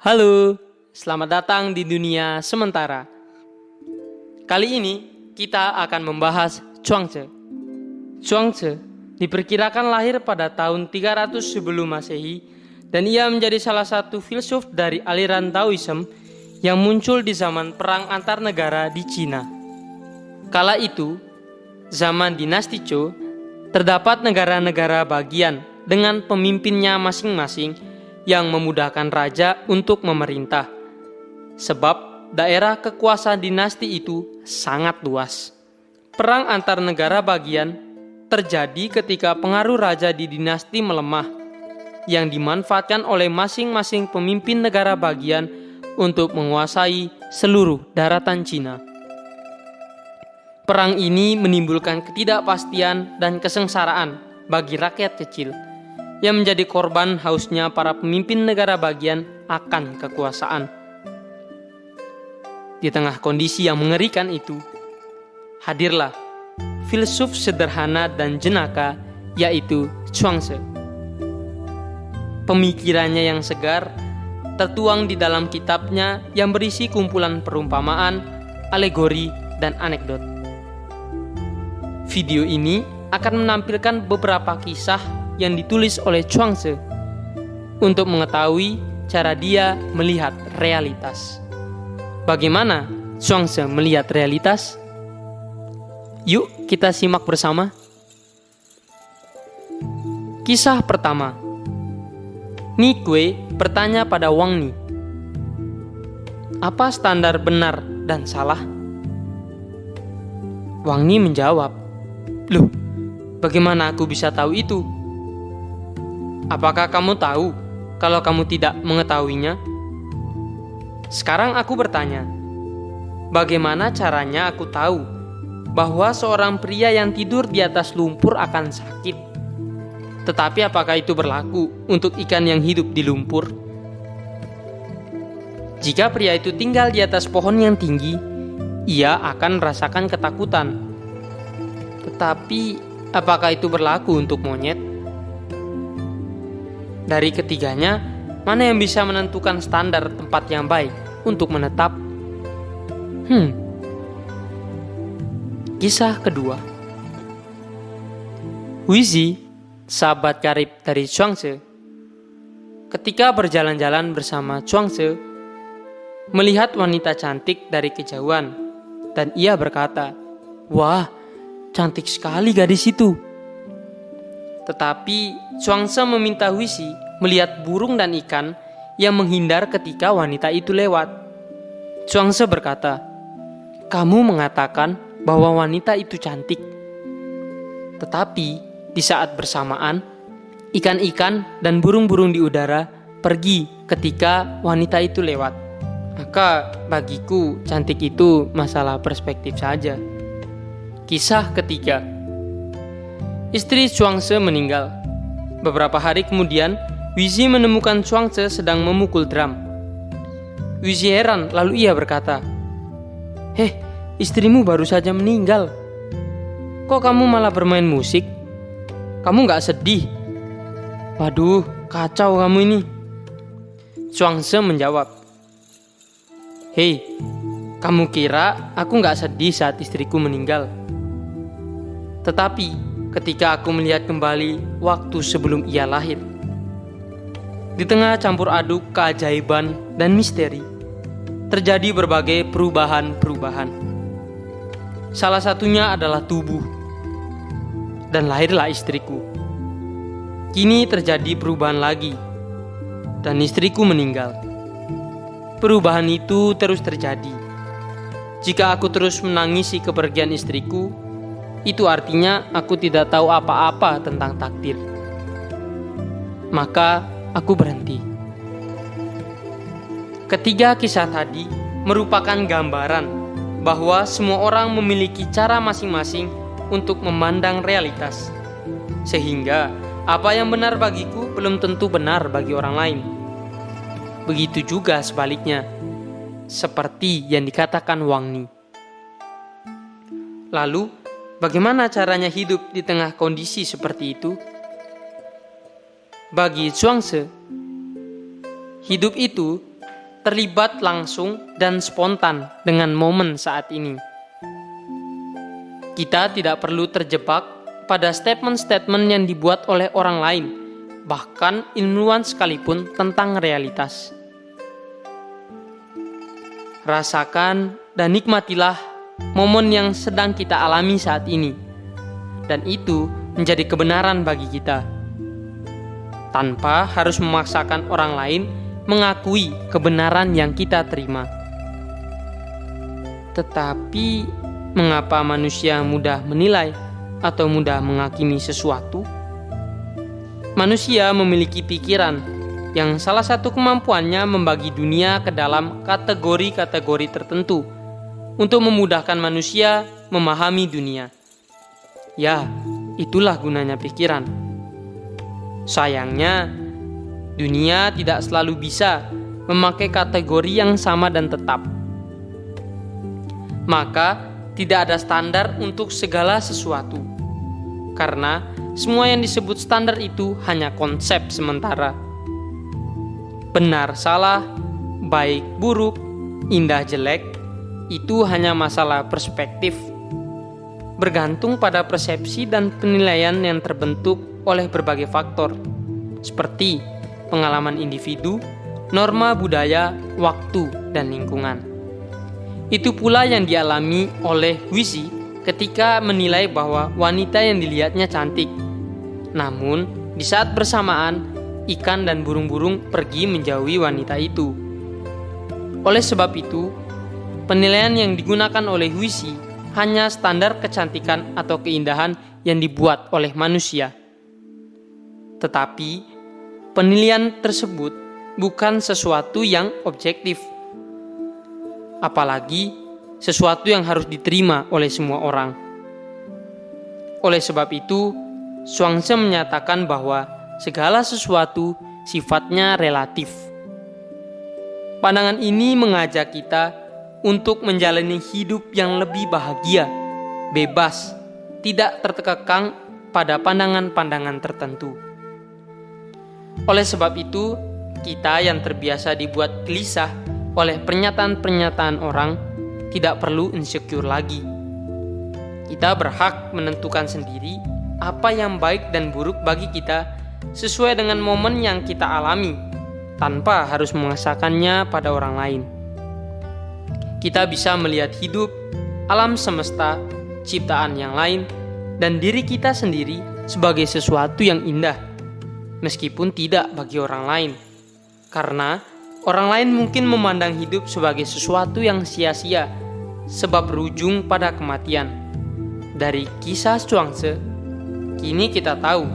Halo, selamat datang di dunia sementara. Kali ini kita akan membahas Chuang-Tzu. Chuang-Tzu diperkirakan lahir pada tahun 300 sebelum Masehi dan ia menjadi salah satu filsuf dari aliran Taoism yang muncul di zaman perang antar negara di Cina. Kala itu, zaman dinasti Zhou, terdapat negara-negara bagian dengan pemimpinnya masing-masing yang memudahkan raja untuk memerintah. Sebab daerah kekuasaan dinasti itu sangat luas. Perang antar negara bagian terjadi ketika pengaruh raja di dinasti melemah, yang dimanfaatkan oleh masing-masing pemimpin negara bagian untuk menguasai seluruh daratan Cina. Perang ini menimbulkan ketidakpastian dan kesengsaraan bagi rakyat kecil yang menjadi korban hausnya para pemimpin negara bagian akan kekuasaan. Di tengah kondisi yang mengerikan itu, hadirlah filsuf sederhana dan jenaka, yaitu Chuang-Tzu. Pemikirannya yang segar tertuang di dalam kitabnya yang berisi kumpulan perumpamaan, alegori, dan anekdot. Video ini akan menampilkan beberapa kisah yang ditulis oleh Chuang-Tzu untuk mengetahui cara dia melihat realitas. Bagaimana Chuang-Tzu melihat realitas? Yuk kita simak bersama. Kisah pertama. Ni Kui bertanya pada Wang Ni, apa standar benar dan salah? Wang Ni menjawab, loh, bagaimana aku bisa tahu itu? Apakah kamu tahu kalau kamu tidak mengetahuinya? Sekarang aku bertanya, bagaimana caranya aku tahu bahwa seorang pria yang tidur di atas lumpur akan sakit? Tetapi apakah itu berlaku untuk ikan yang hidup di lumpur? Jika pria itu tinggal di atas pohon yang tinggi, ia akan merasakan ketakutan. Tetapi apakah itu berlaku untuk monyet? Dari ketiganya, mana yang bisa menentukan standar tempat yang baik untuk menetap? Kisah kedua. Huizi, sahabat karib dari Chuang-Tzu, ketika berjalan-jalan bersama Chuang-Tzu, melihat wanita cantik dari kejauhan, dan ia berkata, "Wah, cantik sekali gadis itu." Tetapi Chuang-Tzu meminta Huizi melihat burung dan ikan yang menghindar ketika wanita itu lewat. Chuang-Tzu berkata, "Kamu mengatakan bahwa wanita itu cantik. Tetapi di saat bersamaan, ikan-ikan dan burung-burung di udara pergi ketika wanita itu lewat. Maka bagiku cantik itu masalah perspektif saja." Kisah ketiga. Istri Chuang-Tzu meninggal. Beberapa hari kemudian, Huizi menemukan Chuang-Tzu sedang memukul drum. Huizi heran, lalu ia berkata, "Heh, istrimu baru saja meninggal. Kok kamu malah bermain musik? Kamu gak sedih?" "Waduh, kacau kamu ini." Chuang-Tzu menjawab, "Hei, kamu kira aku gak sedih saat istriku meninggal? Tetapi ketika aku melihat kembali waktu sebelum ia lahir, di tengah campur aduk keajaiban dan misteri, terjadi berbagai perubahan-perubahan. Salah satunya adalah tubuh, dan lahirlah istriku. Kini terjadi perubahan lagi, dan istriku meninggal. Perubahan itu terus terjadi. Jika aku terus menangisi kepergian istriku, itu artinya aku tidak tahu apa-apa tentang takdir. Maka aku berhenti." Ketiga kisah tadi merupakan gambaran bahwa semua orang memiliki cara masing-masing untuk memandang realitas. Sehingga apa yang benar bagiku belum tentu benar bagi orang lain. Begitu juga sebaliknya, seperti yang dikatakan Wang Ni. Lalu, bagaimana caranya hidup di tengah kondisi seperti itu? Bagi Chuang-Tzu, hidup itu terlibat langsung dan spontan dengan momen saat ini. Kita tidak perlu terjebak pada statement-statement yang dibuat oleh orang lain, bahkan ilmuwan sekalipun tentang realitas. Rasakan dan nikmatilah momen yang sedang kita alami saat ini, dan itu menjadi kebenaran bagi kita, tanpa harus memaksakan orang lain mengakui kebenaran yang kita terima. Tetapi, mengapa manusia mudah menilai atau mudah menghakimi sesuatu? Manusia memiliki pikiran yang salah satu kemampuannya membagi dunia ke dalam kategori-kategori tertentu untuk memudahkan manusia memahami dunia. Ya, itulah gunanya pikiran. Sayangnya, dunia tidak selalu bisa memakai kategori yang sama dan tetap. Maka, tidak ada standar untuk segala sesuatu. Karena semua yang disebut standar itu hanya konsep sementara. Benar salah, baik buruk, indah jelek, itu hanya masalah perspektif. Bergantung pada persepsi dan penilaian yang terbentuk oleh berbagai faktor, seperti pengalaman individu, norma budaya, waktu, dan lingkungan. Itu pula yang dialami oleh Huishi ketika menilai bahwa wanita yang dilihatnya cantik. Namun, di saat bersamaan, ikan dan burung-burung pergi menjauhi wanita itu. Oleh sebab itu, penilaian yang digunakan oleh Huishi hanya standar kecantikan atau keindahan yang dibuat oleh manusia. Tetapi, penilaian tersebut bukan sesuatu yang objektif, apalagi sesuatu yang harus diterima oleh semua orang. Oleh sebab itu, Zhuangzi menyatakan bahwa segala sesuatu sifatnya relatif. Pandangan ini mengajak kita untuk menjalani hidup yang lebih bahagia, bebas, tidak terkekang pada pandangan-pandangan tertentu. Oleh sebab itu, kita yang terbiasa dibuat gelisah oleh pernyataan-pernyataan orang tidak perlu insecure lagi. Kita berhak menentukan sendiri apa yang baik dan buruk bagi kita sesuai dengan momen yang kita alami, tanpa harus memaksakannya pada orang lain. Kita bisa melihat hidup, alam semesta, ciptaan yang lain, dan diri kita sendiri sebagai sesuatu yang indah, meskipun tidak bagi orang lain. Karena orang lain mungkin memandang hidup sebagai sesuatu yang sia-sia, sebab berujung pada kematian. Dari kisah Zhuangzi, kini kita tahu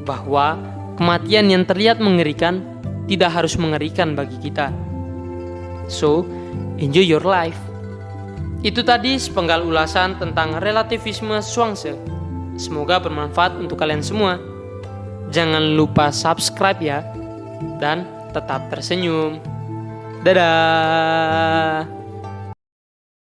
bahwa kematian yang terlihat mengerikan tidak harus mengerikan bagi kita. So, enjoy your life. Itu tadi sepenggal ulasan tentang relativisme Zhuangzi. Semoga bermanfaat untuk kalian semua. Jangan lupa subscribe ya, dan tetap tersenyum. Dadah.